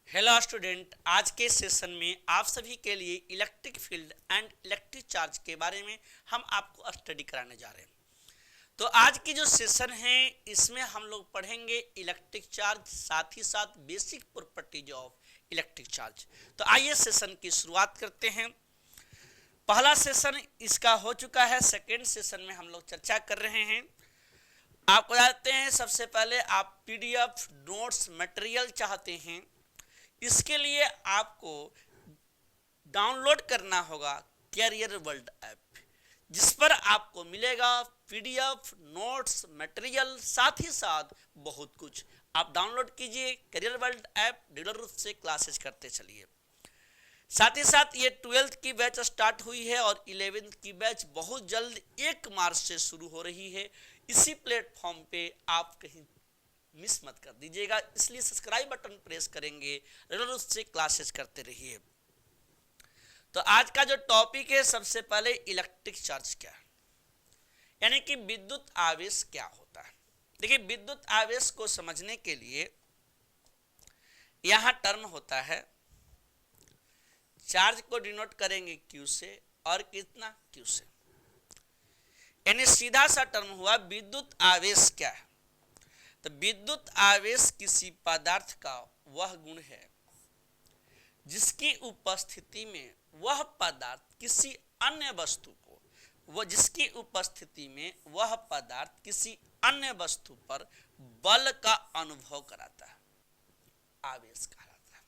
Hello student, आज के session में आप सभी के लिए electric field and electric charge के बारे में हम आपको स्टडी कराने जा रहे हैं। तो आज की जो सेशन है इसमें हम लोग पढ़ेंगे इलेक्ट्रिक चार्ज, साथ ही साथ basic properties of electric charge. तो आइए सेशन की शुरुआत करते हैं। पहला सेशन इसका हो चुका है, सेकेंड सेशन में हम लोग चर्चा कर रहे हैं। आपको जानते हैं सबसे पहले आप पीडीएफ नोट्स मटेरियल चाहते हैं, इसके लिए आपको डाउनलोड करना होगा कैरियर वर्ल्ड ऐप, जिस पर आपको मिलेगा पीडीएफ नोट्स मटेरियल, साथ ही साथ बहुत कुछ। आप डाउनलोड कीजिए कैरियर वर्ल्ड ऐप, रेगुलर रूप से क्लासेस करते चलिए। साथ ही साथ ये 12th की बैच स्टार्ट हुई है और 11th की बैच बहुत जल्द 1 मार्च से शुरू हो रही है। इसी प्लेटफॉर्म पे आप कहीं मिस मत कर दीजिएगा, इसलिए सब्सक्राइब बटन प्रेस करेंगे, रेगुलर रूप से क्लासेस करते रहिए। तो आज का जो टॉपिक है, सबसे पहले इलेक्ट्रिक चार्ज क्या है, यानी कि विद्युत आवेश क्या होता है। देखिए, विद्युत आवेश को समझने के लिए यहां टर्म होता है, चार्ज को डिनोट करेंगे क्यू से और कितना क्यू से, यानी सीधा सा टर्म हुआ विद्युत आवेश क्या है। तो विद्युत आवेश किसी पदार्थ का वह गुण है जिसकी उपस्थिति में वह पदार्थ किसी अन्य वस्तु को, वह पदार्थ किसी अन्य वस्तु पर बल का अनुभव कराता है, आवेश कहलाता है।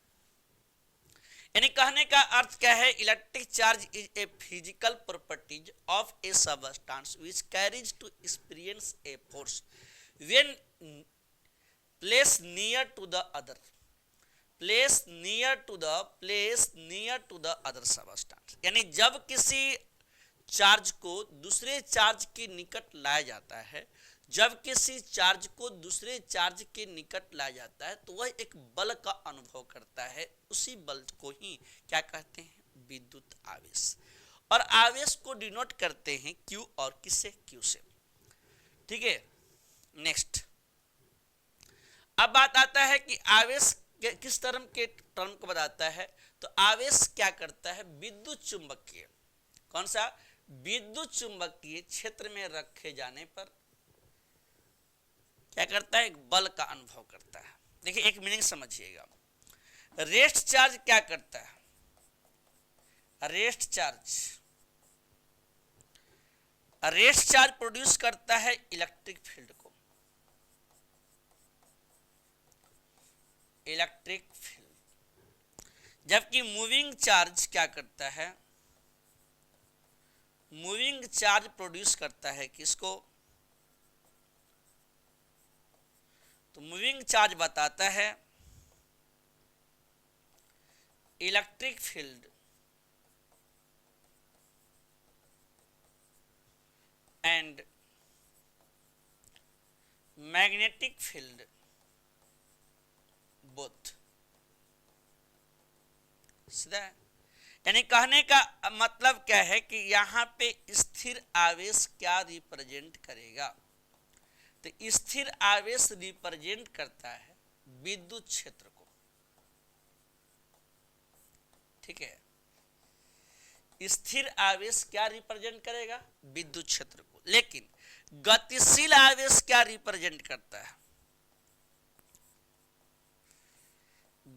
यानी कहने का अर्थ क्या है, electric charge is a physical properties of A substance which carries to experience a force when place near to the other substance। यानी जब किसी चार्ज को दूसरे चार्ज के निकट लाया जाता है, तो वह एक बल का अनुभव करता है। उसी बल को ही क्या कहते हैं, विद्युत आवेश। और आवेश को डिनोट करते हैं Q और किससे, Q से। ठीक है, नेक्स्ट। अब बात आता है कि आवेश किस टर्म को बताता है। तो आवेश क्या करता है, विद्युत चुंबकीय, कौन सा, विद्युत चुंबकीय क्षेत्र में रखे जाने पर क्या करता है, एक बल का अनुभव करता है। देखिए, एक मीनिंग समझिएगा। रेस्ट चार्ज क्या करता है, रेस्ट चार्ज प्रोड्यूस करता है इलेक्ट्रिक फील्ड को, जबकि मूविंग चार्ज क्या करता है, मूविंग चार्ज प्रोड्यूस करता है किसको, तो मूविंग चार्ज बताता है electric field and magnetic field both. सीधा, यानी कहने का मतलब क्या है कि यहां पे स्थिर आवेश क्या रिप्रेजेंट करेगा, तो स्थिर आवेश रिप्रेजेंट करता है विद्युत क्षेत्र को। ठीक है, स्थिर आवेश क्या रिप्रेजेंट करेगा, विद्युत क्षेत्र को। लेकिन गतिशील आवेश क्या रिप्रेजेंट करता है,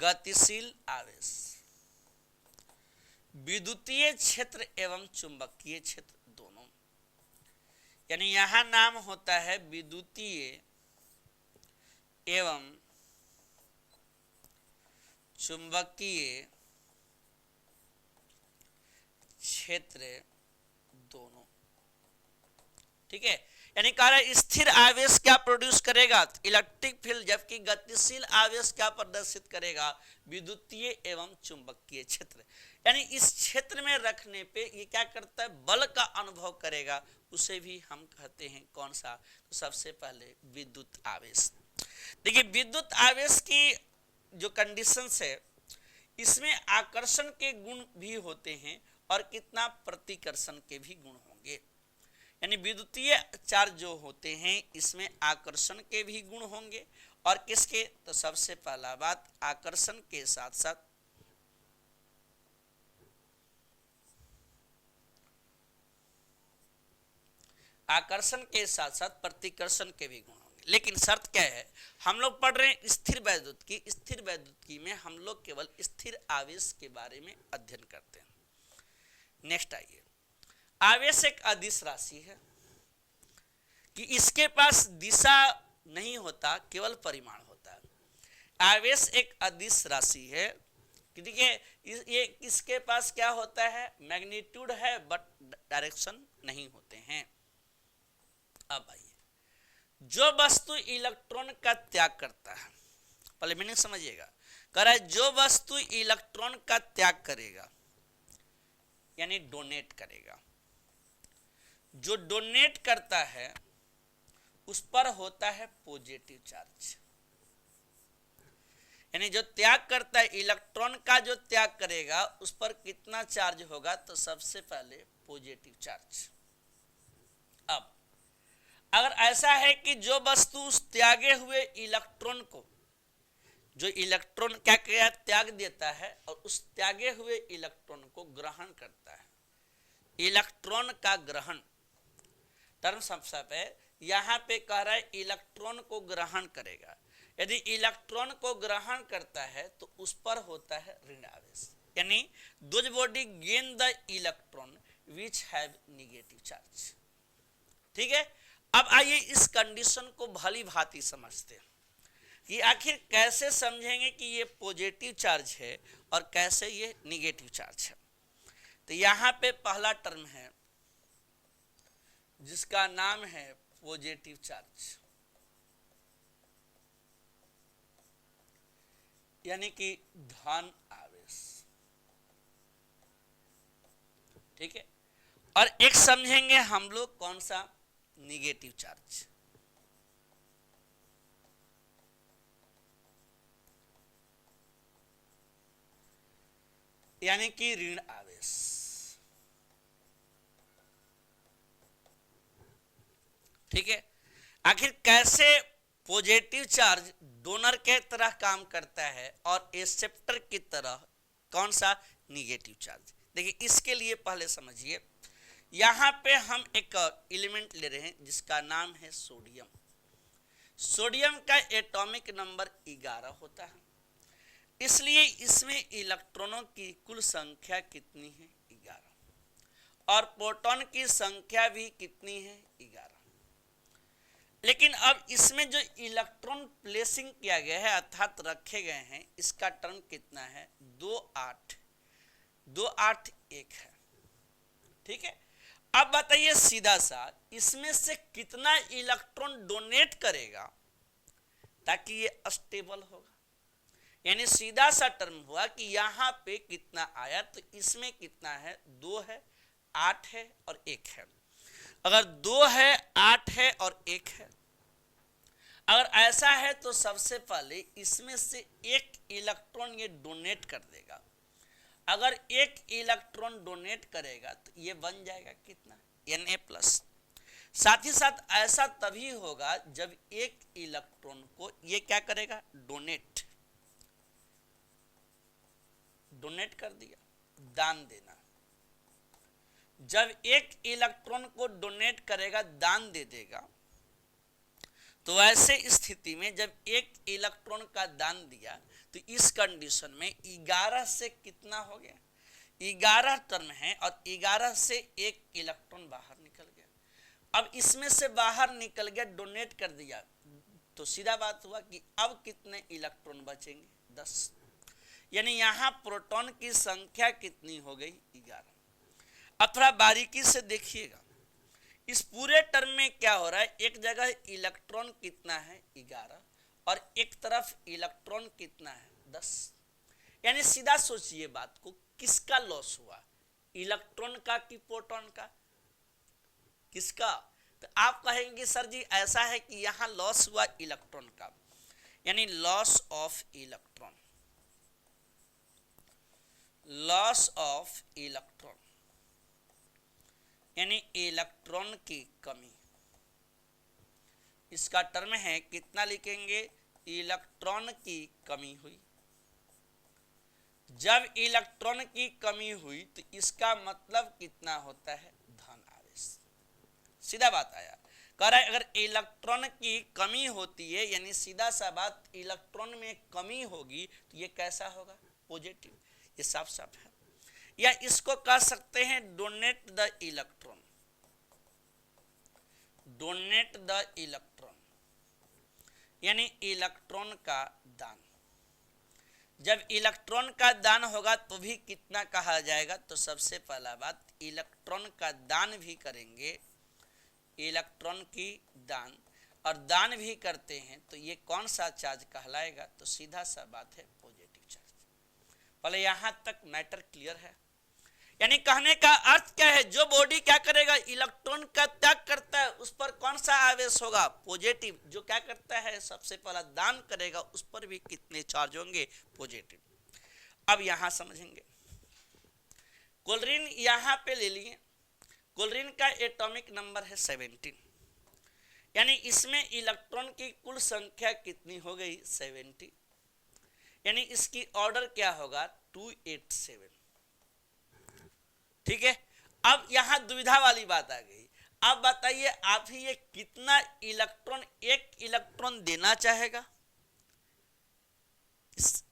गतिशील आवेश विद्युतीय क्षेत्र एवं चुंबकीय क्षेत्र दोनों। यानी यहां नाम होता है विद्युतीय एवं चुंबकीय क्षेत्र दोनों। ठीक है, यानी कह रहा है स्थिर आवेश क्या प्रोड्यूस करेगा, इलेक्ट्रिक फील्ड, जबकि गतिशील आवेश क्या प्रदर्शित करेगा, विद्युतीय एवं चुंबकीय क्षेत्र। यानी इस क्षेत्र में रखने पे ये क्या करता है, बल का अनुभव करेगा। उसे भी हम कहते हैं कौन सा, तो सबसे पहले विद्युत आवेश। देखिए, विद्युत आवेश की जो कंडीशंस है, इसमें आकर्षण के गुण भी होते हैं और कितना, प्रतिकर्षण के भी गुण होंगे। यानी विद्युतीय चार्ज जो होते हैं इसमें आकर्षण के भी गुण होंगे और किसके, तो सबसे पहला बात आकर्षण के साथ साथ प्रतिकर्षण के भी गुण होंगे। लेकिन शर्त क्या है, हम लोग पढ़ रहे हैं स्थिर वैद्युतिकी में हम लोग केवल स्थिर आवेश के बारे में अध्ययन करते हैं। नेक्स्ट आइए, आवेश एक अदिश राशि है कि इसके पास दिशा नहीं होता, केवल परिमाण होता है। आवेश एक अदिश राशि है कि देखिए ये इसके पास क्या होता है, मैग्नीट्यूड है बट डायरेक्शन नहीं होते हैं। अब आइए, जो वस्तु इलेक्ट्रॉन का त्याग करता है, पहले मीनिंग समझिएगा, कह रहा है जो वस्तु इलेक्ट्रॉन का त्याग करेगा यानी डोनेट करेगा, जो डोनेट करता है उस पर होता है पॉजिटिव चार्ज। यानी जो त्याग करता है, इलेक्ट्रॉन का जो त्याग करेगा उस पर कितना चार्ज होगा, तो सबसे पहले पॉजिटिव चार्ज। अब अगर ऐसा है कि जो वस्तु उस त्यागे हुए इलेक्ट्रॉन को, जो इलेक्ट्रॉन क्या किया, त्याग देता है और उस त्यागे हुए इलेक्ट्रॉन को ग्रहण करता है, इलेक्ट्रॉन का ग्रहण टर्म सबसे पे यहां पे कह रहा है इलेक्ट्रॉन को ग्रहण करेगा। यदि इलेक्ट्रॉन को ग्रहण करता है तो उस पर होता है ऋण आवेश, यानी those body gain the electron which have negative charge. ठीक है, अब आइए इस कंडीशन को भली भांति समझते हैं कि आखिर कैसे समझेंगे कि ये पॉजिटिव चार्ज है और कैसे ये नेगेटिव चार्ज है। तो यहां पे पहला टर्म है जिसका नाम है पॉजिटिव चार्ज, यानी कि धन आवेश। ठीक है, और एक समझेंगे हम लोग कौन सा, नेगेटिव चार्ज। यानी कि ऋण आवेश। ठीक है, आखिर कैसे पॉजिटिव चार्ज डोनर के तरह काम करता है और एक्सेप्टर की तरह कौन सा, नेगेटिव चार्ज। देखिए इसके लिए पहले समझिए, यहां पे हम एक एलिमेंट ले रहे हैं जिसका नाम है सोडियम। सोडियम का एटॉमिक नंबर 11 होता है, इसलिए इसमें इलेक्ट्रॉनों की कुल संख्या कितनी है, 11, और प्रोटॉन की संख्या भी कितनी है, 11। लेकिन अब इसमें जो इलेक्ट्रॉन प्लेसिंग किया गया है अर्थात रखे गए हैं, इसका टर्म कितना है, 281 है। ठीक है, अब बताइए सीधा सा इसमें से कितना इलेक्ट्रॉन डोनेट करेगा ताकि ये स्टेबल होगा। यानी सीधा सा टर्म हुआ कि यहां पे कितना आया, तो इसमें कितना है, 2 है, 8 है और 1 है। अगर 2 है, 8 है और 1 है, अगर ऐसा है तो सबसे पहले इसमें से एक इलेक्ट्रॉन ये डोनेट कर देगा। अगर एक इलेक्ट्रॉन डोनेट करेगा तो ये बन जाएगा कितना, Na+। साथ ही साथ ऐसा तभी होगा जब एक इलेक्ट्रॉन को ये क्या करेगा, डोनेट कर दिया, दान देना। जब एक इलेक्ट्रॉन को डोनेट करेगा, दान दे देगा, तो ऐसे स्थिति में जब एक इलेक्ट्रॉन का दान दिया तो इस कंडीशन में 11 से कितना हो गया, 11 टर्म है और 11 से एक इलेक्ट्रॉन बाहर निकल गया। अब इसमें से बाहर निकल गया, डोनेट कर दिया, तो सीधा बात हुआ कि अब कितने इलेक्ट्रॉन बचेंगे, 10। यानी यहां प्रोटॉन की संख्या कितनी हो गई, 11। अब थोड़ा बारीकी से देखिएगा, इस पूरे टर्म में क्या हो रहा है, एक जगह इलेक्ट्रॉन कितना है, 11, और एक तरफ इलेक्ट्रॉन कितना है, 10। यानी सीधा सोचिए बात को, किसका लॉस हुआ, इलेक्ट्रॉन का कि प्रोटॉन का, किसका। तो आप कहेंगे सर जी ऐसा है कि यहां लॉस हुआ इलेक्ट्रॉन का, यानी loss of electron, loss of electron यानी इलेक्ट्रॉन की कमी। इसका टर्म है कितना लिखेंगे, इलेक्ट्रॉन की कमी हुई। जब इलेक्ट्रॉन की कमी हुई तो इसका मतलब कितना होता है, धन आवेश। सीधा बात आया। कह रहा है अगर इलेक्ट्रॉन की कमी होती है, यानी सीधा सा बात, इलेक्ट्रॉन में कमी होगी तो ये कैसा होगा, पॉजिटिव। ये साफ साफ है। या इसको कह सकते हैं donate the electron, donate the electron यानी इलेक्ट्रॉन का दान। जब इलेक्ट्रॉन का दान होगा तो भी कितना कहा जाएगा, तो सबसे पहला बात इलेक्ट्रॉन का दान भी करेंगे, इलेक्ट्रॉन की दान, और दान भी करते हैं तो ये कौन सा चार्ज कहलाएगा, तो सीधा सा बात है पॉजिटिव चार्ज। पहले यहां तक मैटर क्लियर है। यानी कहने का अर्थ क्या है, जो बॉडी क्या करेगा, इलेक्ट्रॉन का त्याग करता है उस पर कौन सा आवेश होगा, पॉजिटिव। जो क्या करता है, सबसे पहला दान करेगा, उस पर भी कितने चार्ज होंगे, पॉजिटिव। अब यहां समझेंगे, क्लोरीन यहां पे ले लिए, क्लोरीन का एटॉमिक नंबर है 17, यानी इसमें इलेक्ट्रॉन की कुल संख्या कितनी हो गई, 70, यानी इसकी ऑर्डर क्या होगा, 287। ठीक है। अब यहां दुविधा वाली बात आ गई। अब बताइए आप ही, ये कितना इलेक्ट्रॉन, एक इलेक्ट्रॉन देना चाहेगा,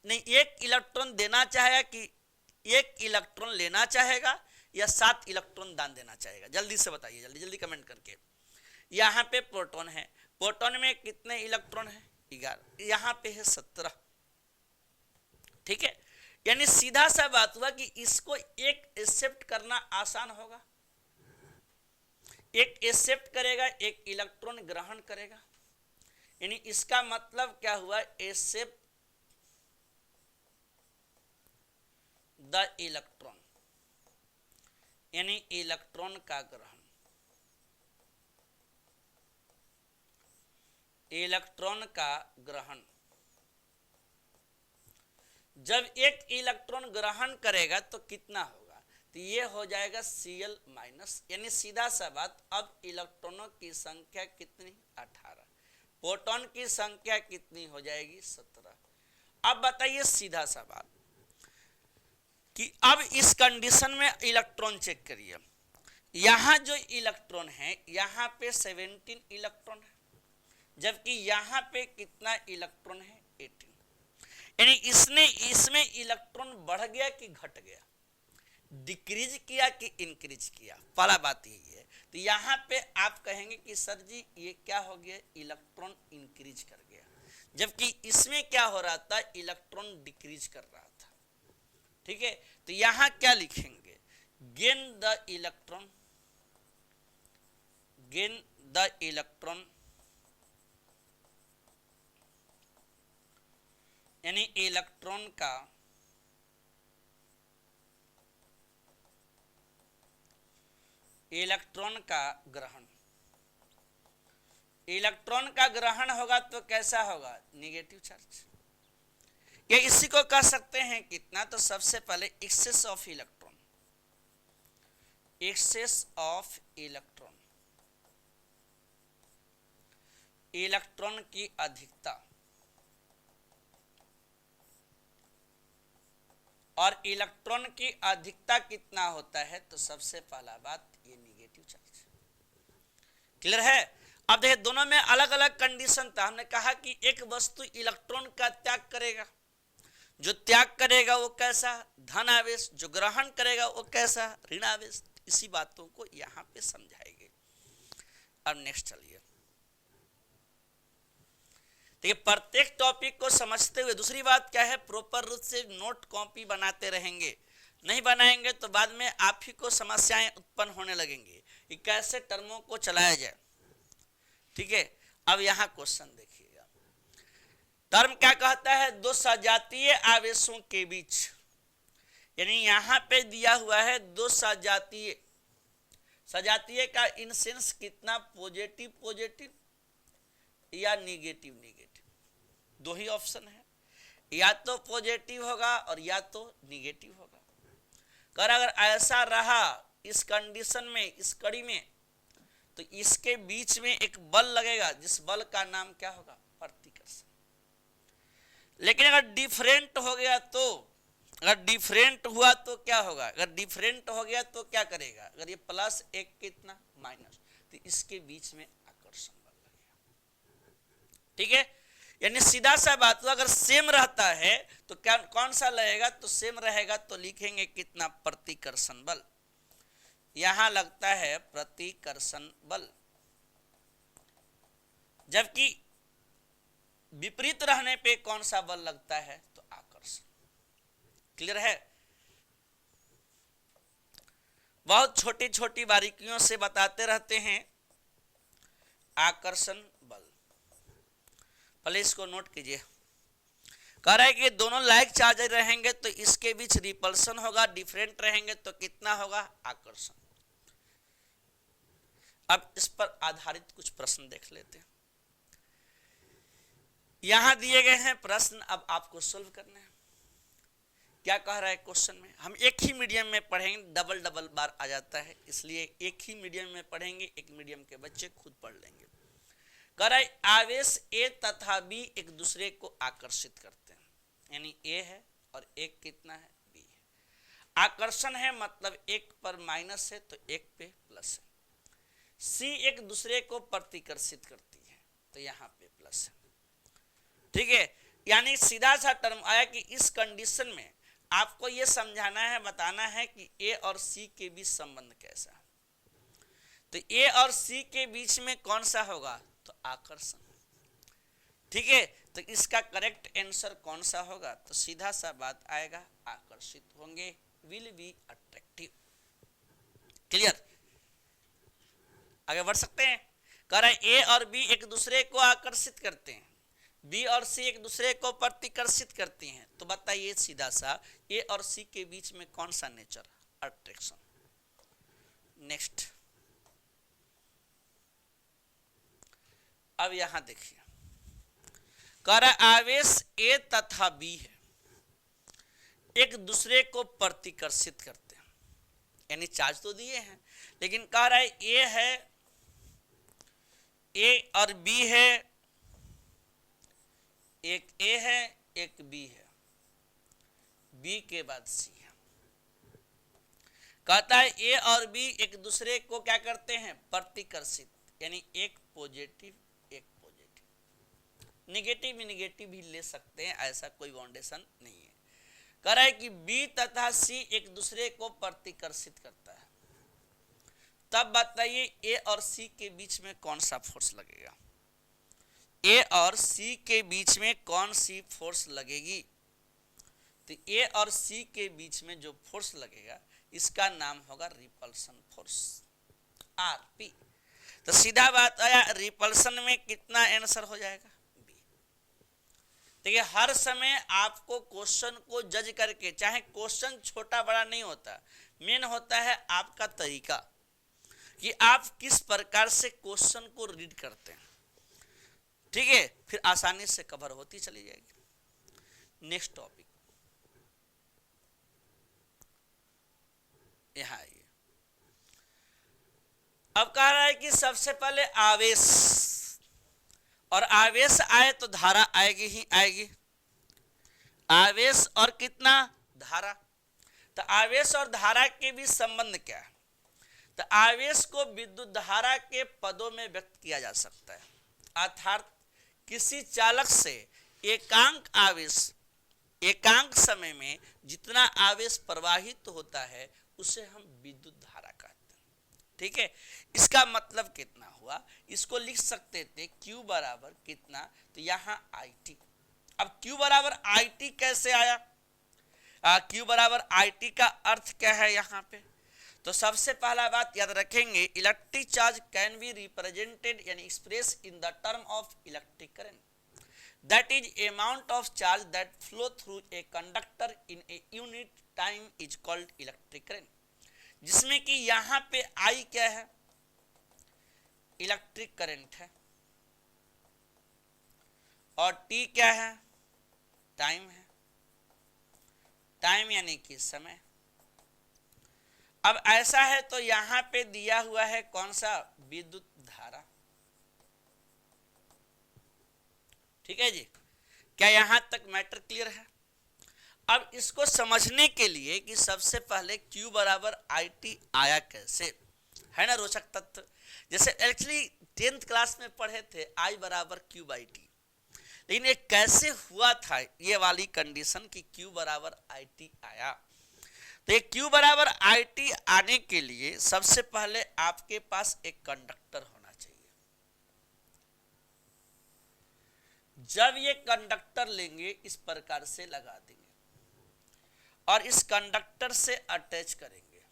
नहीं एक इलेक्ट्रॉन देना चाहेगा कि एक इलेक्ट्रॉन लेना चाहेगा, या 7 इलेक्ट्रॉन दान देना चाहेगा, जल्दी से बताइए, जल्दी जल्दी कमेंट करके। यहां पे प्रोटॉन है, प्रोटॉन में कितने इलेक्ट्रॉन है, 11, यहां पे है 17। ठीक है। यानी सीधा सा बात हुआ कि इसको एक एक्सेप्ट करना आसान होगा, एक एक्सेप्ट करेगा, एक इलेक्ट्रॉन ग्रहण करेगा। यानी इसका मतलब क्या हुआ, एक्सेप्ट द इलेक्ट्रॉन, यानी इलेक्ट्रॉन का ग्रहण, इलेक्ट्रॉन का ग्रहण। जब एक इलेक्ट्रॉन ग्रहण करेगा तो कितना होगा, तो ये हो जाएगा Cl माइनस, यानी सीधा सा बात, अब इलेक्ट्रॉनों की संख्या कितनी, 18, प्रोटॉन की संख्या कितनी हो जाएगी, 17। अब बताइए सीधा सा बात कि अब इस कंडीशन में इलेक्ट्रॉन चेक करिए, यहां जो इलेक्ट्रॉन है यहां पे 17 इलेक्ट्रॉन है, जबकि यहां पे कितना इलेक्ट्रॉन है, 18। यानी इसमें इलेक्ट्रॉन बढ़ गया कि घट गया, डिक्रीज किया कि इंक्रीज किया, पहला बात यही है। तो यहां पे आप कहेंगे कि सर जी ये क्या हो गया, इलेक्ट्रॉन इंक्रीज कर गया, जबकि इसमें क्या हो रहा था, इलेक्ट्रॉन डिक्रीज कर रहा था। ठीक है। तो यहां क्या लिखेंगे, gain the electron, gain the electron, यानी इलेक्ट्रॉन का ग्रहण। इलेक्ट्रॉन का ग्रहण होगा तो कैसा होगा, निगेटिव चार्ज। ये इसी को कह सकते हैं कितना, तो सबसे पहले excess of electron, excess of electron, electron की अधिकता, और इलेक्ट्रॉन की अधिकता कितना होता है, तो सबसे पहला बात ये निगेटिव चार्ज। क्लियर है। अब देखिए दोनों में अलग अलग कंडीशन था। हमने कहा कि एक वस्तु इलेक्ट्रॉन का त्याग करेगा, जो त्याग करेगा वो कैसा, धन आवेश, जो ग्रहण करेगा वो कैसा, ऋण आवेश। इसी बातों को यहां पे समझाएंगे। अब नेक्स्ट चलिए, देखिए प्रत्येक टॉपिक को समझते हुए, दूसरी बात क्या है, प्रॉपर रूप से नोट कॉपी बनाते रहेंगे, नहीं बनाएंगे तो बाद में आप ही को समस्याएं उत्पन्न होने लगेंगी कि कैसे टर्मों को चलाया जाए। ठीक है। अब यहां क्वेश्चन देखिएगा, टर्म क्या कहता है, दो सजातीय आवेशों के बीच, यानी यहां पे दिया हुआ है दो सजातीय, सजातीय का इन सेंस कितना, पॉजिटिव पॉजिटिव या निगेटिव निगेटिव, दो ही ऑप्शन है, या तो पॉजिटिव होगा और या तो निगेटिव होगा। कर अगर ऐसा रहा इस कंडीशन में, इस कड़ी में, तो इसके बीच में एक बल लगेगा, जिस बल का नाम क्या होगा, प्रतिकर्षण। लेकिन अगर डिफरेंट हो गया तो, अगर डिफरेंट हुआ तो क्या होगा, अगर डिफरेंट हो गया तो क्या करेगा, अगर ये प्लस एक कितना माइनस, तो इसके बीच में आकर्षण बल लगेगा। ठीक है, यानी सीधा सा बात हुआ, अगर सेम रहता है तो क्या कौन सा लगेगा, तो सेम रहेगा तो लिखेंगे कितना, प्रतिकर्षण बल। यहां लगता है प्रतिकर्षण बल, जबकि विपरीत रहने पे कौन सा बल लगता है, तो आकर्षण। क्लियर है, बहुत छोटी छोटी बारीकियों से बताते रहते हैं आकर्षण बल। पहले इसको नोट कीजिए। कह रहा है कि दोनों लाइक चार्ज रहेंगे तो इसके बीच रिपल्सन होगा, डिफरेंट रहेंगे तो कितना होगा, आकर्षण। अब इस पर आधारित कुछ प्रश्न देख लेते हैं। यहां दिए गए हैं प्रश्न, अब आपको सोल्व करना है। क्या कह रहा है क्वेश्चन में, हम एक ही मीडियम में पढ़ेंगे, डबल डबल बार आ जाता है, इसलिए एक ही मीडियम में पढ़ेंगे, एक मीडियम के बच्चे खुद पढ़ लेंगे। कह रहा है आवेश ए तथा बी एक दूसरे को आकर्षित करते हैं, यानी ए है और एक कितना है, बी है। आकर्षण है मतलब एक पर माइनस है तो एक पे प्लस है। सी एक दूसरे को प्रतिकर्षित करती है तो यहाँ पे प्लस है। ठीक है, यानी सीधा सा टर्म आया कि इस कंडीशन में आपको यह समझाना है, बताना है कि ए और सी के बीच संबंध कैसा है। तो ए और सी के बीच में कौन सा होगा, तो आकर्षण। ठीक है, तो इसका करेक्ट आंसर कौन सा होगा, तो सीधा सा बात आएगा, आकर्षित होंगे, विल बी अट्रैक्टिव। क्लियर, आगे बढ़ सकते हैं। कह रहा है ए और बी एक दूसरे को आकर्षित करते हैं, बी और सी एक दूसरे को प्रतिकर्षित करती हैं, तो बताइए सीधा सा ए और सी के बीच में कौन सा नेचर, अट्रैक्शन। नेक्स्ट, अब यहां देखिए, कह रहा है आवेश ए तथा बी है, एक दूसरे को प्रतिकर्षित करते हैं, यानी चार्ज तो दिए हैं, लेकिन कह रहा है ए है, ए और बी है, एक ए है एक बी है, बी के बाद सी है। कहता है ए और बी एक दूसरे को क्या करते हैं, प्रतिकर्षित, यानी एक पॉजिटिव एक पॉजिटिव, निगेटिव निगेटिव भी ले सकते हैं, ऐसा कोई बाउंडेशन नहीं है। कह रहा है कि बी तथा सी एक दूसरे को प्रतिकर्षित करता है, तब बताइए ए और सी के बीच में कौन सा फोर्स लगेगा, ए और सी के बीच में कौन सी फोर्स लगेगी, तो ए और सी के बीच में जो फोर्स लगेगा इसका नाम होगा रिपल्सन फोर्स, आरपी। तो सीधा बात आया, रिपल्सन में कितना आंसर हो जाएगा, बी। देखिए हर समय आपको क्वेश्चन को जज करके, चाहे क्वेश्चन छोटा बड़ा नहीं होता, मेन होता है आपका तरीका कि आप किस प्रकार से क्वेश्चन को रीड करते हैं। ठीक है, फिर आसानी से कवर होती चली जाएगी। नेक्स्ट टॉपिक, यहां आइए। अब कह रहा है कि सबसे पहले आवेश, और आवेश आए तो धारा आएगी ही आएगी, आवेश और कितना, धारा। तो आवेश और धारा के बीच संबंध क्या है, तो आवेश को विद्युत धारा के पदों में व्यक्त किया जा सकता है, अर्थात किसी चालक से एकांक आवेश, एकांक समय में जितना आवेश प्रवाहित होता है उसे हम विद्युत धारा कहते हैं। ठीक है, इसका मतलब कितना हुआ, इसको लिख सकते थे Q बराबर कितना, तो यहाँ IT। अब Q बराबर IT कैसे आया, Q बराबर IT का अर्थ क्या है यहाँ पे, तो सबसे पहला बात याद रखेंगे, electric charge can be represented यानी express in the term of electric current, that is amount of charge that flow through a conductor in a unit time is called electric current, जिसमें कि यहाँ पे I क्या है, electric current है, और T क्या है, टाइम है, टाइम यानी कि समय। अब ऐसा है तो यहां पे दिया हुआ है कौन सा, विद्युत धारा। ठीक है जी, क्या यहां तक मैटर क्लियर है? अब इसको समझने के लिए कि सबसे पहले Q बराबर IT आया कैसे, है ना रोचक तथ्य। जैसे एक्चुअली 10th क्लास में पढ़े थे I बराबर Q बाई टी, लेकिन ये कैसे हुआ था ये वाली कंडीशन कि Q बराबर IT आया। तो ये Q बराबर IT आने के लिए सबसे पहले आपके पास एक कंडक्टर होना चाहिए। जब ये कंडक्टर लेंगे इस प्रकार से लगा देंगे और इस कंडक्टर से अटैच करेंगे,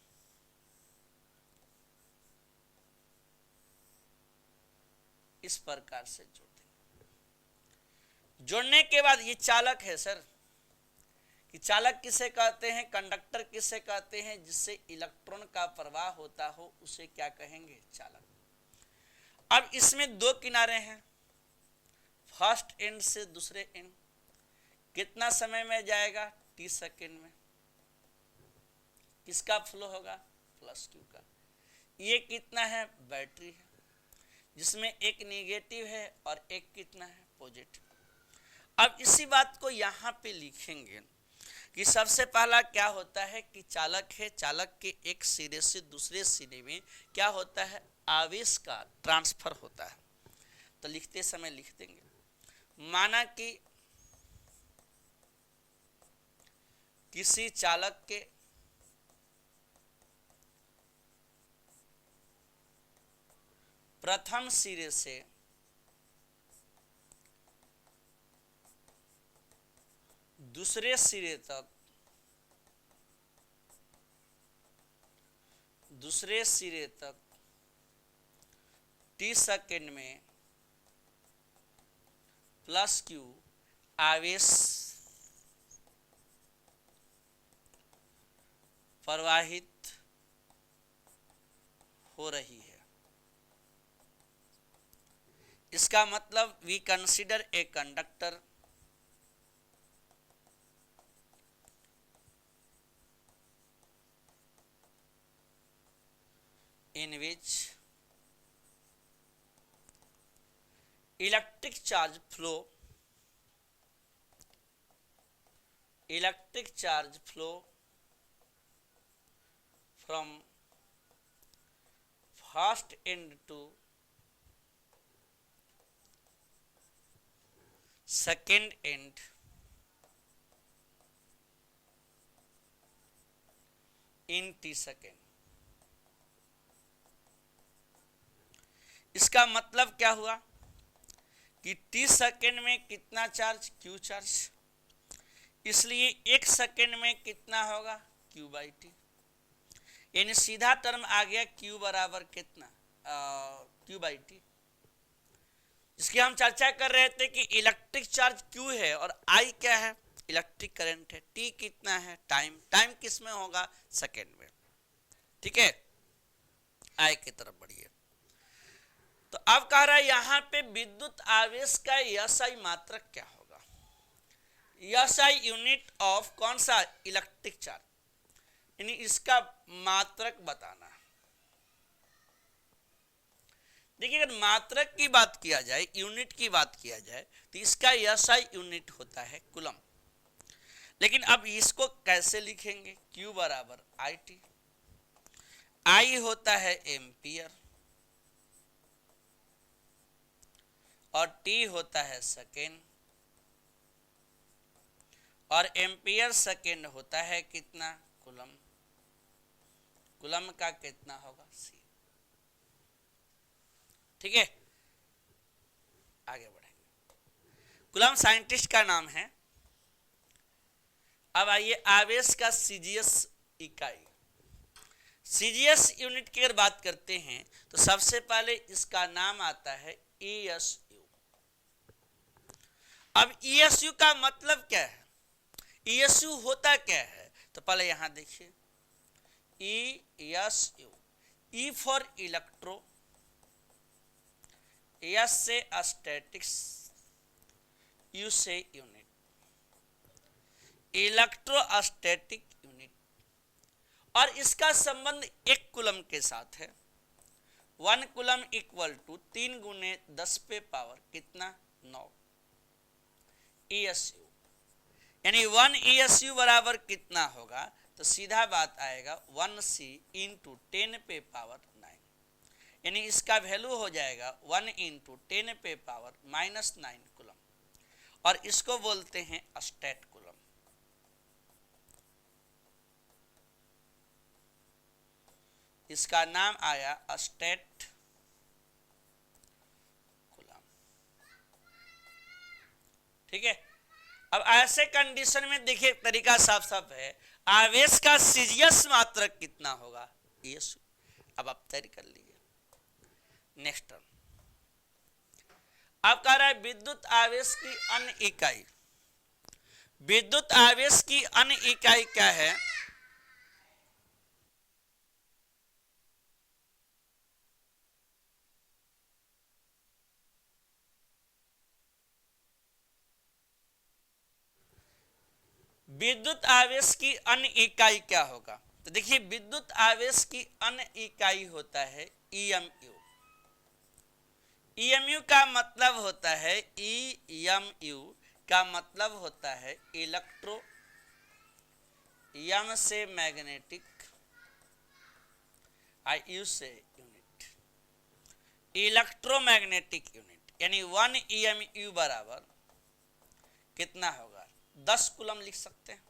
इस प्रकार से जोड़ देंगे। जोड़ने के बाद ये चालक है सर, कि चालक किसे कहते हैं, कंडक्टर किसे कहते हैं, जिससे इलेक्ट्रॉन का प्रवाह होता हो उसे क्या कहेंगे, चालक। अब इसमें दो किनारे हैं, फर्स्ट एंड से दूसरे एंड, कितना समय में जाएगा, t सेकेंड में। किसका फ्लो होगा, प्लस Q का। ये कितना है, बैटरी है, जिसमें एक नेगेटिव है और एक कितना है, पॉजिटिव। अब इसी बात को यहाँ पे लिखेंगे कि सबसे पहला क्या होता है कि चालक है, चालक के एक सिरे से दूसरे सिरे में क्या होता है, आवेश का ट्रांसफर होता है। तो लिखते समय लिख देंगे, माना कि किसी चालक के प्रथम सिरे से दूसरे सिरे तक, t सेकेंड में प्लस Q आवेश प्रवाहित हो रही है। इसका मतलब we consider a conductor in which electric charge flow from first end to second end in t second. इसका मतलब क्या हुआ कि t सेकेंड में कितना चार्ज, Q चार्ज, इसलिए एक सेकेंड में कितना होगा, Q बाई टी। यानी सीधा टर्म आ गया Q बराबर कितना, Q बाई टी। इसकी हम चर्चा कर रहे थे कि इलेक्ट्रिक चार्ज Q है और I क्या है, इलेक्ट्रिक करंट है, T कितना है, टाइम किस में होगा, सेकेंड में। ठीक है, I की तरफ बढ़िए। तो अब कह रहा है यहां पे विद्युत आवेश का SI मात्रक क्या होगा, SI यूनिट ऑफ कौन सा, इलेक्ट्रिक चार्ज, यानी इसका मात्रक बताना। देखिए अगर मात्रक की बात किया जाए, यूनिट की बात किया जाए, तो इसका SI यूनिट होता है कूलम। लेकिन अब इसको कैसे लिखेंगे, Q बराबर IT, I होता है एम्पियर और T होता है सेकेंड, और एम्पियर सेकेंड होता है कितना, कूलम। कूलम का कितना होगा, C। ठीक है, आगे बढ़ेंगे। कूलम साइंटिस्ट का नाम है। अब आइए आवेश का सीजीएस इकाई, सीजीएस यूनिट की अगर बात करते हैं तो सबसे पहले इसका नाम आता है ESU। अब ESU का मतलब क्या है, ESU होता क्या है, तो पहले यहां देखिए ESU, E for electro, S से स्टैटिक्स, U से यूनिट, इलेक्ट्रोस्टैटिक यूनिट। और इसका संबंध एक कूलम के साथ है। 1 कूलम इक्वल टू 3 गुने 10 पे पावर कितना, 9। ESU, यानी 1 ESU बराबर कितना होगा, तो सीधा बात आएगा 1C इंटू 10 पे पावर 9, यानी इसका वैल्यू हो जाएगा 1 इंटू 10 पे पावर -9 कूलम, और इसको बोलते हैं स्टेट कूलम। इसका नाम आया स्टेट कूलम। ठीक है, अब ऐसे कंडीशन में देखिए तरीका साफ साफ है, आवेश का सीजीएस मात्रक कितना होगा, ESU। अब आप तय कर लीजिए। नेक्स्ट टर्म अब कह रहा है विद्युत आवेश की अन्य इकाई। विद्युत आवेश की अन्य इकाई क्या है, विद्युत आवेश की अन्य इकाई क्या होगा, तो देखिए विद्युत आवेश की अन्य इकाई होता है EMU। EMU का मतलब होता है, EMU का मतलब होता है इलेक्ट्रो, M से मैग्नेटिक, IU से यूनिट, इलेक्ट्रोमैग्नेटिक यूनिट, यानी 1 EMU बराबर कितना होगा, 10 कूलम लिख सकते हैं,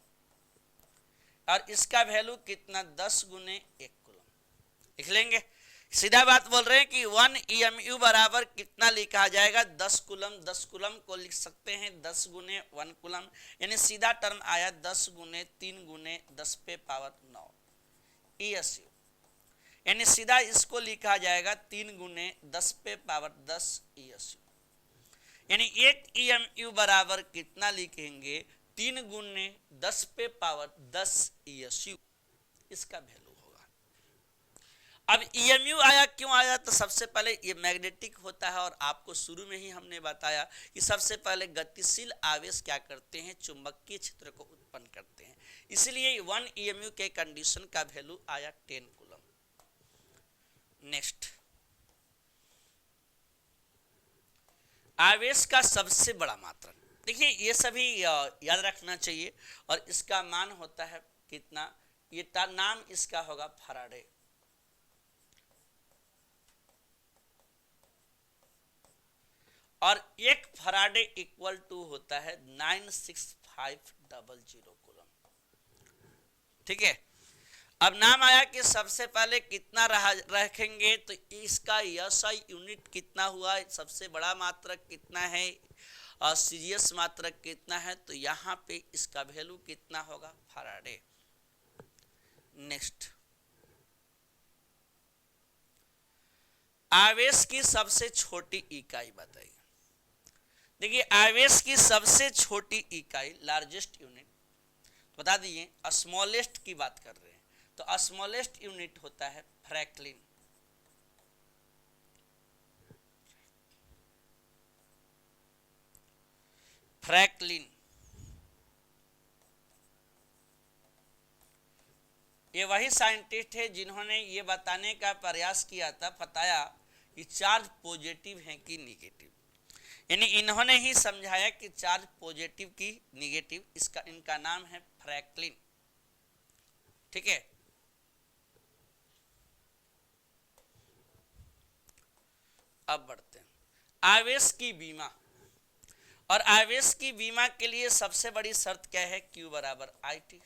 और इसका वैल्यू कितना, 10 गुने 1 कूलम लिख लेंगे। सीधा बात बोल रहे हैं कि 1 EMU बराबर कितना लिखा जाएगा, 10 कूलम। 10 कूलम को लिख सकते हैं 10 गुने 1 कूलम, यानी सीधा टर्म आया 10 गुने 3 गुने 10 पे पावर 9 ESU, यानी सीधा इसको लिखा जाएगा 3 गुने 10 पे पावर 10 ESU, यानी 1 EMU बराबर कितना लिखेंगे, 3 गुने 10 पे पावर 10 ESU, इसका वैल्यू होगा। अब EMU आया, क्यों आया, तो सबसे पहले ये मैग्नेटिक होता है, और आपको शुरू में ही हमने बताया कि सबसे पहले गतिशील आवेश क्या करते हैं, चुंबकीय क्षेत्र को उत्पन्न करते हैं, इसलिए 1 EMU के कंडीशन का वैल्यू आया 10 कूलम। नेक्स्ट, आवेश का सबसे बड़ा मात्रक, देखिए ये सभी याद रखना चाहिए, और इसका मान होता है कितना, ये नाम इसका होगा फैराडे। और 1 फैराडे इक्वल टू होता है 96500 कूलम। ठीक है, अब नाम आया कि सबसे पहले कितना रखेंगे, तो इसका SI यूनिट कितना हुआ, सबसे बड़ा मात्रक कितना है, और सीजीएस मात्रक कितना है, तो यहाँ पे इसका वैल्यू कितना होगा, फैराडे। नेक्स्ट, आवेश की सबसे छोटी इकाई बताइए। देखिए आवेश की सबसे छोटी इकाई, लार्जेस्ट यूनिट, बता दिए स्मॉलेस्ट की बात कर रहे हैं, तो स्मॉलेस्ट यूनिट होता है फ्रैंकलिन। फ्रैंकलिन ये वही साइंटिस्ट है जिन्होंने ये बताने का प्रयास किया था, बताया कि चार्ज पॉजिटिव है कि निगेटिव, यानी इन्होंने ही समझाया कि चार्ज पॉजिटिव की निगेटिव, इसका इनका नाम है फ्रैंकलिन। ठीक है, अब बढ़ते हैं आवेश की बीमा, और आवेश की बीमा के लिए सबसे बड़ी शर्त क्या है, Q बराबर IT,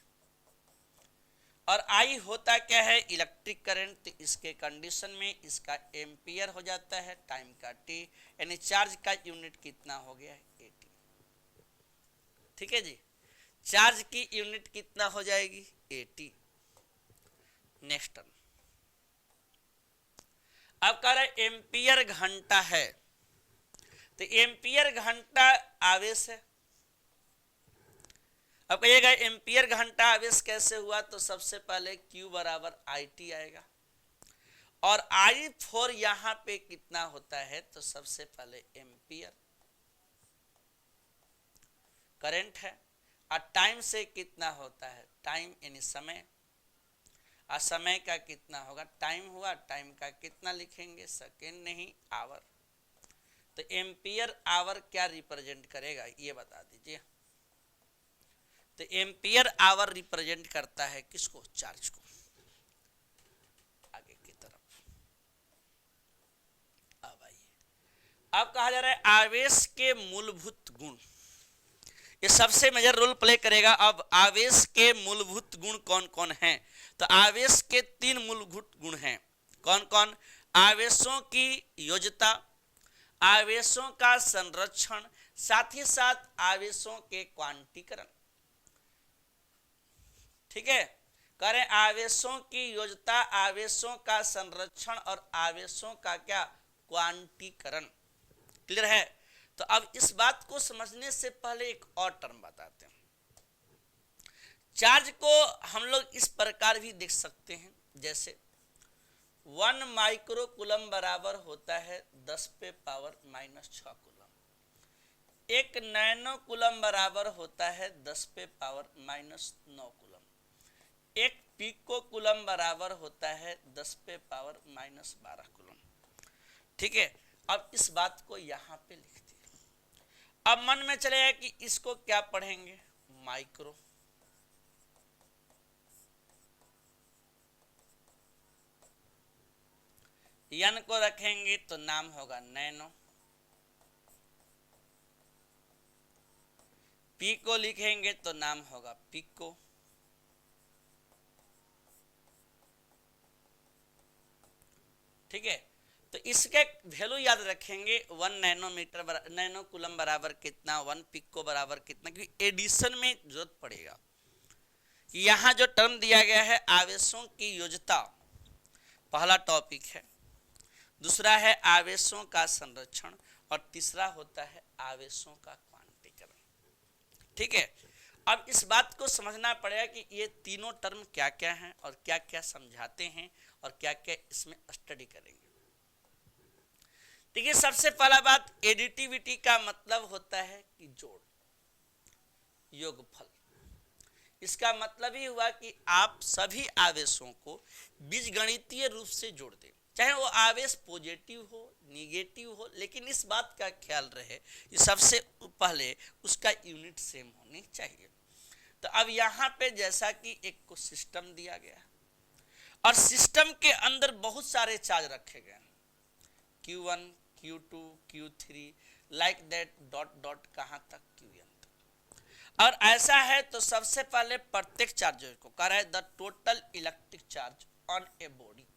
और I होता क्या है, इलेक्ट्रिक करंट, तो इसके कंडीशन में इसका एम्पियर हो जाता है, टाइम का T, यानी चार्ज का यूनिट कितना हो गया है, AT। ठीक है जी, चार्ज की यूनिट कितना हो जाएगी, AT। नेक्स्ट टर्म, अब कह रहे एम्पियर घंटा है, तो एम्पियर घंटा आवेश है। अब कहिएगा एम्पियर घंटा आवेश कैसे हुआ, तो सबसे पहले Q बराबर IT आएगा, और I4 यहां पे कितना होता है, तो सबसे पहले एम्पियर करंट है, और टाइम से कितना होता है, टाइम यानी समय, और समय का कितना होगा, टाइम हुआ, टाइम का कितना लिखेंगे, सेकेंड नहीं आवर। तो एम्पियर आवर क्या रिप्रेजेंट करेगा ये बता दीजिए। तो एम्पियर आवर रिप्रेजेंट करता है किसको? चार्ज को। आगे की तरफ अब आइए, अब कहा जा रहा है आवेश के मूलभूत गुण। ये सबसे मेजर रोल प्ले करेगा। अब आवेश के मूलभूत गुण कौन कौन हैं? तो आवेश के 3 मूलभूत गुण हैं। कौन कौन? आवेशों की योज्यता, आवेशों का संरक्षण, साथ ही साथ आवेशों के क्वांटीकरण। ठीक है, करें आवेशों की योज्यता, आवेशों का संरक्षण और आवेशों का क्या? क्वांटीकरण। क्लियर है? तो अब इस बात को समझने से पहले एक और टर्म बताते हैं। चार्ज को हम लोग इस प्रकार भी देख सकते हैं, जैसे 1 माइक्रो कूलम बराबर होता है 10 पे पावर -6 कूलम। 1 नैनो कूलम बराबर होता है 10 पे पावर -9 कूलम। 1 पिको कूलम बराबर होता है 10 पे पावर -12 कूलम। ठीक है, अब इस बात को यहां पे लिख दिए। अब मन में चलेगा कि इसको क्या पढ़ेंगे? माइक्रो। यन को रखेंगे तो नाम होगा नैनो। पी को लिखेंगे तो नाम होगा पिको। ठीक है, तो इसके वैल्यू याद रखेंगे। 1 नैनोमीटर नैनो कूलम बराबर कितना, 1 पिको बराबर कितना, क्योंकि एडिशन में जरूरत पड़ेगा। यहां जो टर्म दिया गया है आवेशों की योज्यता, पहला टॉपिक है। दूसरा है आवेशों का संरक्षण और तीसरा होता है आवेशों का क्वांटीकरण। ठीक है, अब इस बात को समझना पड़ेगा कि ये तीनों टर्म क्या क्या हैं और क्या क्या समझाते हैं और क्या क्या इसमें स्टडी करेंगे। देखिए, सबसे पहला बात, एडिटिविटी का मतलब होता है कि जोड़, योगफल। इसका मतलब ही हुआ कि आप सभी आवेशों को बीजगणितीय रूप से जोड़ दें, चाहे वो आवेश पॉजिटिव हो निगेटिव हो, लेकिन इस बात का ख्याल रहे कि सबसे पहले उसका यूनिट सेम होनी चाहिए। तो अब यहाँ पे जैसा कि एक को सिस्टम दिया गया और सिस्टम के अंदर बहुत सारे चार्ज रखे गए, Q1 Q2 Q3 like that, dot dot कहाँ तक Qn तक। और ऐसा है तो सबसे पहले प्रत्येक चार्ज को कह रहा है the total electric charge on a body.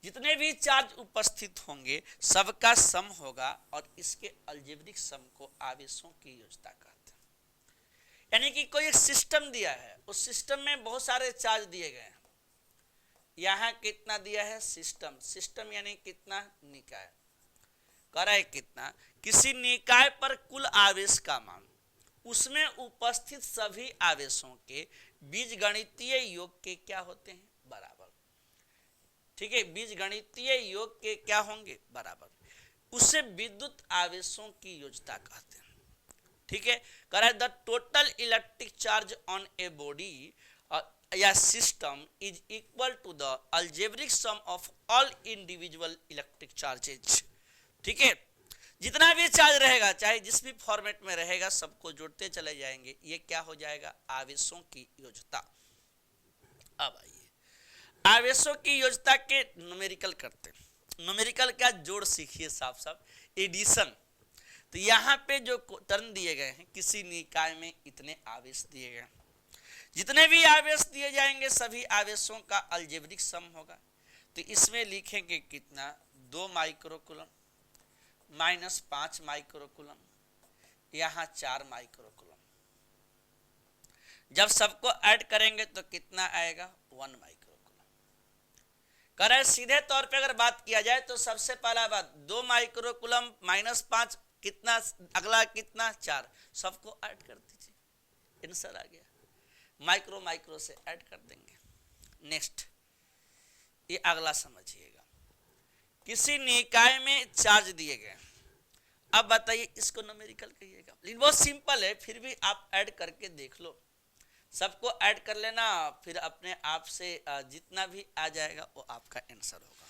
जितने भी चार्ज उपस्थित होंगे सबका सम होगा और इसके अलजेब्रिक सम को आवेशों की योज्यता कहते हैं। यानी कि कोई एक सिस्टम दिया है, उस सिस्टम में बहुत सारे चार्ज दिए गए हैं। यहाँ कितना दिया है? सिस्टम। सिस्टम यानी कितना? निकाय। कह रहा है कितना? किसी निकाय पर कुल आवेश का मान, उसमें उपस्थित सभी आवेशों के बीजगणितीय योग के क्या होते हैं? बराबर। ठीक है, बीजगणितीय योग के क्या होंगे? बराबर। उससे विद्युत आवेशों की योज्यता कहते हैं। ठीक है, कह रहा है the total electric charge on a body या system is equal to the algebraic sum of all individual electric charges. ठीक है, जितना भी चार्ज रहेगा चाहे जिस भी फॉर्मेट में रहेगा सबको जोड़ते चले जाएंगे, ये क्या हो जाएगा? आवेशों की योज्यता। अब आइए आवेशों की योज्यता के न्यूमेरिकल करते हैं। न्यूमेरिकल क्या? जोड़ सीखिए साफ साफ, एडिशन। तो यहाँ पे जो टर्म दिए गए हैं, किसी निकाय में इतने आवेश दिए गए, जितने भी आवेश दिए जाएंगे सभी आवेशों का अलजेब्रिक सम होगा। तो इसमें लिखेंगे कितना? 2 माइक्रोकूलम -5 माइक्रोकूलम, यहाँ 4 माइक्रोकूलम। जब सबको ऐड करेंगे तो कितना आएगा? 1 माइक्रोकूलम। करें सीधे तौर पे अगर बात किया जाए तो सबसे पहला बात 2 माइक्रोकूलम -5 कितना, अगला कितना? 4। सबको ऐड कर दीजिए, आंसर आ गया। माइक्रो माइक्रो से ऐड कर देंगे। नेक्स्ट, ये अगला समझिएगा, किसी निकाय में चार्ज दिए गए। अब बताइए इसको न्यूमेरिकल कहिएगा, लेकिन बहुत सिंपल है, फिर भी आप ऐड करके देख लो। सबको ऐड कर लेना, फिर अपने आप से जितना भी आ जाएगा वो आपका आंसर होगा।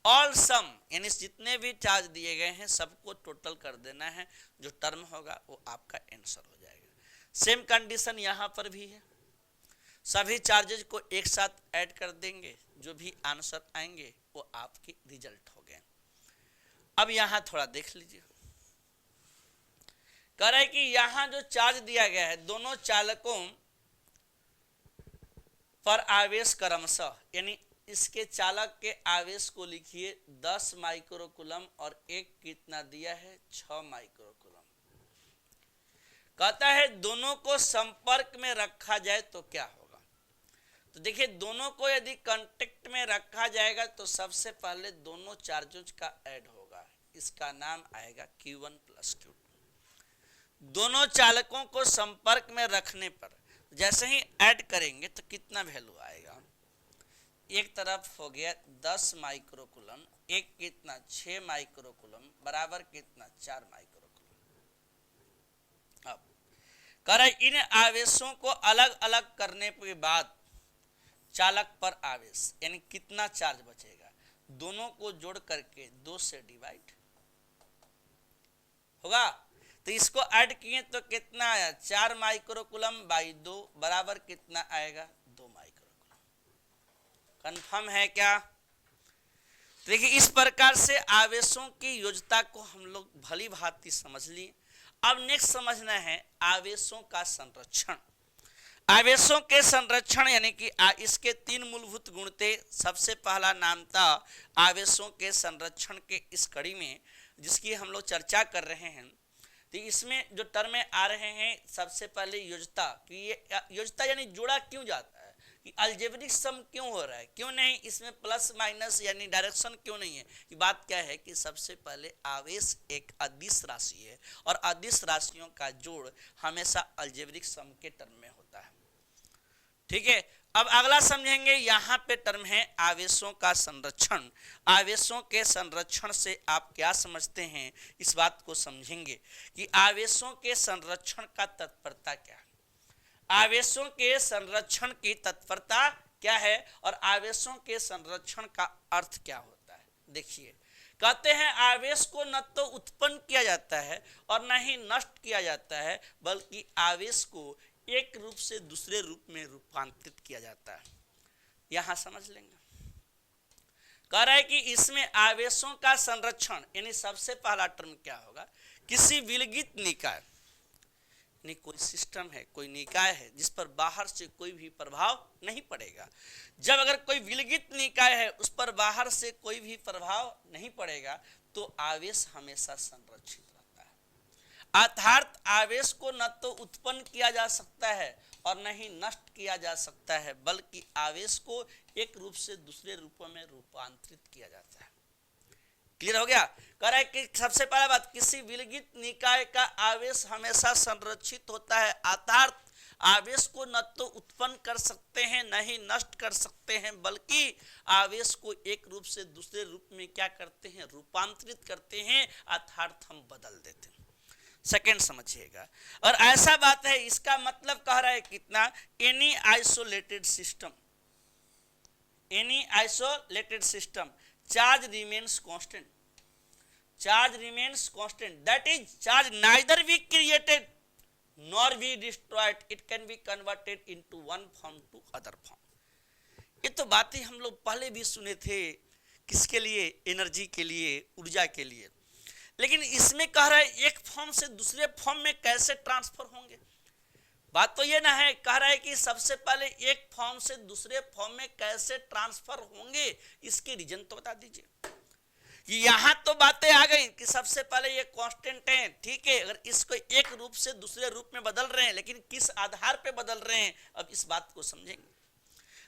ऑल सम यानी जितने भी चार्ज दिए गए हैं सबको टोटल कर देना है, जो टर्म होगा वो आपका आंसर हो जाएगा। सेम कंडीशन यहाँ पर भी है, सभी चार्जेज को एक साथ ऐड कर देंगे, जो भी आंसर आएंगे वो आपके रिजल्ट हो गए। अब यहाँ थोड़ा देख लीजिए, कह रहा है कि यहाँ जो चार्ज दिया गया है दोनों चालकों पर आवेश क्रमशः, यानी इसके चालक के आवेश को लिखिए 10 माइक्रोकूलम और एक कितना दिया है 6 माइक्रोकूलम। कहता है दोनों को संपर्क में रखा जाए तो क्या होगा। तो देखिए दोनों को यदि कांटेक्ट में रखा जाएगा तो सबसे पहले दोनों चार्जों का ऐड होगा, इसका नाम आएगा Q1 प्लस Q2। दोनों चालकों को संपर्क में रखने पर जैसे ही ऐड करेंगे तो कितना वैल्यू आएगा, एक तरफ हो गया 10 माइक्रोकूलम, एक कितना 6 माइक्रोकूलम बराबर कितना 4 माइक्रोकूलम। अब कह रहा है इन आवेशों को अलग अलग करने के बाद चालक पर आवेश यानी कितना चार्ज बचेगा, दोनों को जोड़ करके 2 से डिवाइड होगा। तो इसको ऐड किए तो कितना आया 4 माइक्रोकूलम बाई 2 बराबर कितना आएगा 2 माइक्रोकूलम। कंफर्म है क्या। देखिए इस प्रकार से आवेशों की योज्यता को हम लोग भली भांति समझ लिए। अब नेक्स्ट समझना है आवेशों का संरक्षण। आवेशों के संरक्षण यानी कि इसके 3 मूलभूत गुण थे। सबसे पहला नाम था आवेशों के संरक्षण के इस कड़ी में जिसकी हम लोग चर्चा कर रहे हैं। तो इसमें जो टर्म आ रहे हैं सबसे पहले योज्यता, कि ये योज्यता यानी जोड़ा क्यों जाता है, कि अलजेब्रिक सम क्यों हो रहा है, क्यों नहीं इसमें प्लस माइनस यानी डायरेक्शन क्यों नहीं है। कि बात क्या है कि सबसे पहले आवेश एक अदिश राशि है और अदिश राशियों का जोड़ हमेशा अलजेब्रिक सम के टर्म में होता है। ठीक है, अब अगला समझेंगे, यहाँ पे टर्म है आवेशों का संरक्षण। आवेशों के संरक्षण से आप क्या समझते हैं इस बात को समझेंगे कि आवेशों के संरक्षण का तत्परता क्या है, आवेशों के संरक्षण की तत्परता क्या है और आवेशों के संरक्षण का अर्थ क्या होता है। देखिए कहते हैं आवेश को न तो उत्पन्न किया जाता है और न ही नष्ट किया जाता है, बल्कि आवेश को एक रूप से दूसरे रूप में रूपांतरित किया जाता है। यहां समझ लेंगे, कह रहा है कि इसमें आवेशों का संरक्षण यानी सबसे पहला टर्म क्या होगा, किसी विलगित निकाय यानी कोई सिस्टम है, कोई निकाय है जिस पर बाहर से कोई भी प्रभाव नहीं पड़ेगा। जब अगर कोई विलगित निकाय है उस पर बाहर से कोई भी प्रभाव नहीं पड़ेगा तो आवेश हमेशा संरक्षित रहता है। अर्थात आवेश को न तो उत्पन्न किया जा सकता है और न ही नष्ट किया जा सकता है, बल्कि आवेश को एक रूप से दूसरे रूपों में रूपांतरित किया जाता है। क्लियर हो गया। कह रहा है कि सबसे पहला बात, किसी विलगित निकाय का आवेश हमेशा संरक्षित होता है। अर्थात आवेश को न तो उत्पन्न कर सकते हैं न ही नष्ट कर सकते हैं, बल्कि आवेश को एक रूप से दूसरे रूप में क्या करते हैं, रूपांतरित करते हैं, अर्थात हम बदल देते हैं। सेकंड समझिएगा, और ऐसा बात है इसका मतलब कह रहा है कितना, any isolated system, any isolated system charge remains constant, charge remains constant, that is charge neither be created nor be destroyed, it can be converted into one form to other form। ये तो बातें हम लोग पहले भी सुने थे, किसके लिए, एनर्जी के लिए, ऊर्जा के लिए। लेकिन इसमें कह रहा है एक फॉर्म से दूसरे फॉर्म में कैसे ट्रांसफर होंगे। बात तो ये ना है, कह रहा है कि सबसे पहले एक फॉर्म से दूसरे फॉर्म में कैसे ट्रांसफर होंगे, इसके रीजन तो बता दीजिए। कि यहां तो बातें आ गई कि सबसे पहले ये कांस्टेंट है, ठीक है, अगर इसको एक रूप से दूसरे रूप में बदल रहे हैं, लेकिन किस आधार पे बदल रहे हैं, अब इस बात को समझेंगे।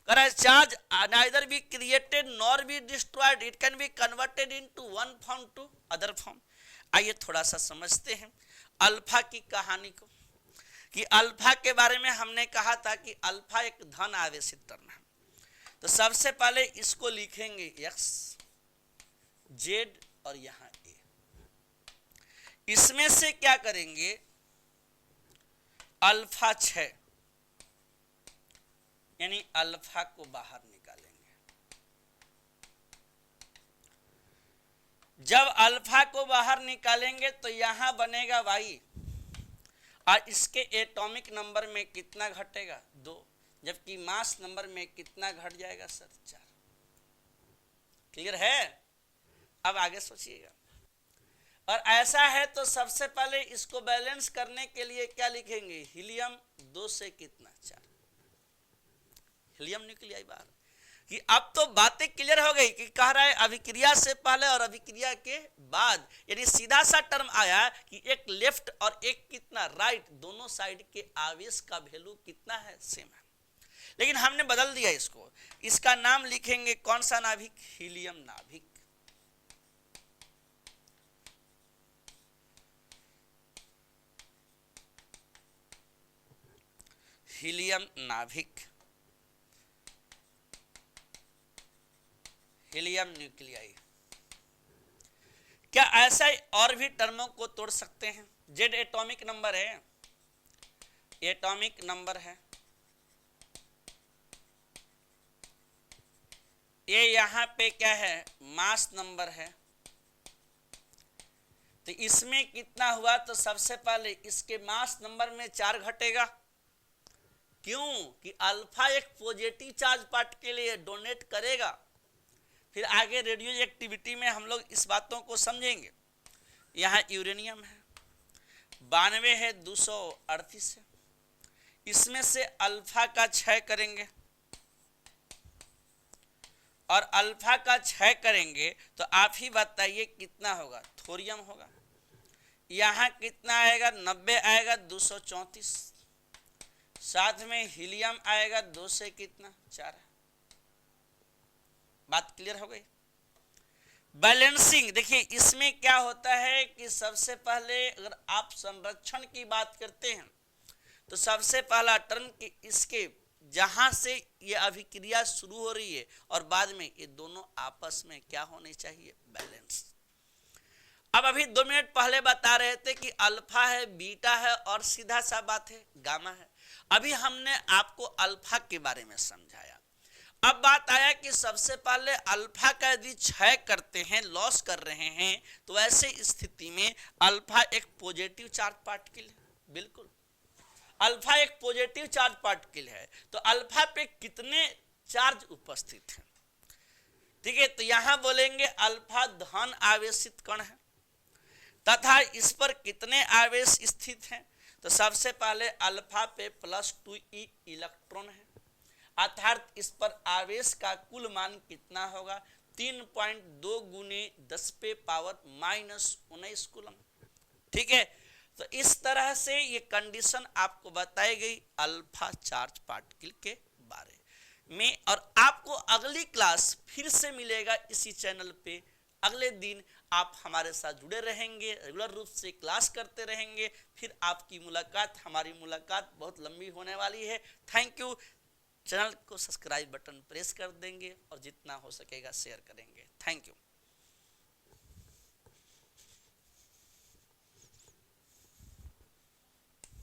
कह रहा है charge neither be created nor be destroyed, it can be converted into one form to other form. आइए थोड़ा सा समझते हैं अल्फा की कहानी को, कि अल्फा के बारे में हमने कहा था कि अल्फा एक धन आवेशित टर्म है। तो सबसे पहले इसको लिखेंगे x, z और यहां a। इसमें से क्या करेंगे, अल्फा 6 यानी अल्फा को बाहर निकालेंगे। जब अल्फा को बाहर निकालेंगे तो यहां बनेगा वाई, और इसके एटॉमिक नंबर में कितना घटेगा 2, जबकि मास नंबर में कितना घट जाएगा सर 4। क्लियर है? अब आगे सोचिएगा। और ऐसा है तो सबसे पहले इसको बैलेंस करने के लिए क्या लिखेंगे, हीलियम 2 से कितना 4, हीलियम निकल आई बाहर। कि अब तो बातें क्लियर हो गई कि कह रहा है अभिक्रिया से पहले और अभिक्रिया के बाद, यानी सीधा सा टर्म आया कि एक लेफ्ट और एक कितना राइट, दोनों साइड के आवेश का वैल्यू कितना है, सेम है। लेकिन हमने बदल दिया इसको, इसका नाम लिखेंगे कौन सा नाभिक, हीलियम नाभिक। हीलियम नाभिक, हीलियम न्यूक्लियाई। क्या ऐसा और भी टर्मों को तोड़ सकते हैं? जेड एटॉमिक नंबर है, एटॉमिक नंबर है, ये यहां पे क्या है, मास नंबर है। तो इसमें कितना हुआ, तो सबसे पहले इसके मास नंबर में 4 घटेगा। क्यों? कि अल्फा एक पॉजिटिव चार्ज पार्ट के लिए डोनेट करेगा। फिर आगे रेडियो एक्टिविटी में हम लोग इस बातों को समझेंगे। यहाँ यूरेनियम है 92 है 238 है, इसमें से अल्फा का क्षय करेंगे, और अल्फा का क्षय करेंगे तो आप ही बताइए कितना होगा, थोरियम होगा। यहाँ कितना आएगा, 90 आएगा 234, साथ में हीलियम आएगा 2 से कितना 4। बात क्लियर हो गई? बैलेंसिंग देखिए इसमें क्या होता है कि सबसे पहले अगर आप संरक्षण की बात करते हैं तो सबसे पहला टर्म कि इसके जहां से ये अभिक्रिया शुरू हो रही है और बाद में ये दोनों आपस में क्या होने चाहिए, बैलेंस। अब अभी 2 मिनट पहले बता रहे थे कि अल्फा है, बीटा है और सीधा सा बात है गामा है। अभी हमने आपको अल्फा के बारे में समझाया। अब बात आया कि सबसे पहले अल्फा का यदि क्षय करते हैं, लॉस कर रहे हैं, तो ऐसे स्थिति में अल्फा एक पॉजिटिव चार्ज पार्टिकल है। बिल्कुल, अल्फा एक पॉजिटिव चार्ज पार्टिकल है, तो अल्फा पे कितने चार्ज उपस्थित हैं? ठीक है, तो यहां बोलेंगे अल्फा धन आवेशित कण है, तथा इस पर कितने आवेश स्थित हैं? तो सबसे पहले अल्फा पे +2e इलेक्ट्रॉन है, अर्थात इस पर आवेश का कुल मान कितना होगा, 3.2 × 10⁻⁻19 कूलम। ठीक है, तो इस तरह से ये कंडीशन आपको बताई गई अल्फा चार्ज पार्टिकल के बारे में। और आपको अगली क्लास फिर से मिलेगा इसी चैनल पे। अगले दिन आप हमारे साथ जुड़े रहेंगे, रेगुलर रूप से क्लास करते रहेंगे। फिर आपकी मुलाकात, हमारी मुलाकात बहुत लंबी होने वाली है। Thank you. चैनल को सब्सक्राइब बटन प्रेस कर देंगे और जितना हो सकेगा शेयर करेंगे। Thank you.